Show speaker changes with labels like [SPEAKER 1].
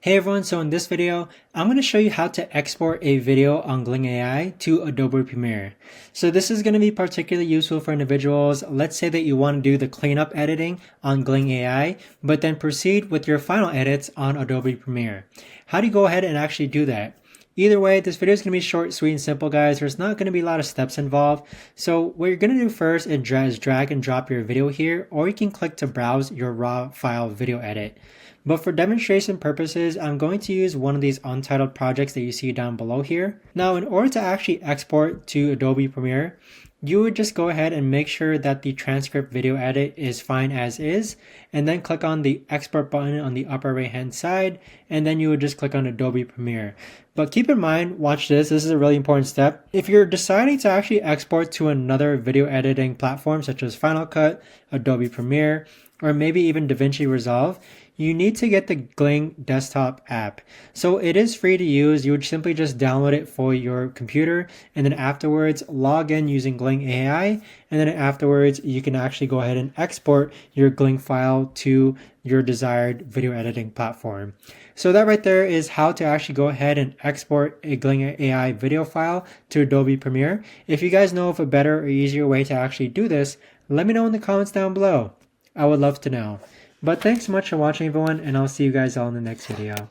[SPEAKER 1] Hey everyone, so in this video, I'm going to show you how to export a video on Gling AI to Adobe Premiere. So this is going to be particularly useful for individuals. Let's say that you want to do the cleanup editing on Gling AI, but then proceed with your final edits on Adobe Premiere. How do you go ahead and actually do that? Either way, this video is going to be short, sweet, and simple, guys. There's not going to be a lot of steps involved. So what you're going to do first is drag and drop your video here, or you can click to browse your raw file video edit. But for demonstration purposes, I'm going to use one of these untitled projects that you see down below here. Now, in order to actually export to Adobe Premiere, you would just go ahead and make sure that the transcript video edit is fine as is, and then click on the export button on the upper right hand side, and then you would just click on Adobe Premiere. But keep in mind, watch this is a really important step. If you're deciding to actually export to another video editing platform such as Final Cut, Adobe Premiere, or maybe even DaVinci Resolve, you need to get the Gling desktop app. So it is free to use. You would simply just download it for your computer, and then afterwards log in using Gling AI, and then afterwards you can actually go ahead and export your Gling file to your desired video editing platform. So that right there is how to actually go ahead and export a Gling AI video file to Adobe Premiere. If you guys know of a better or easier way to actually do this, let me know in the comments down below. I would love to know. But thanks so much for watching, everyone, and I'll see you guys all in the next video.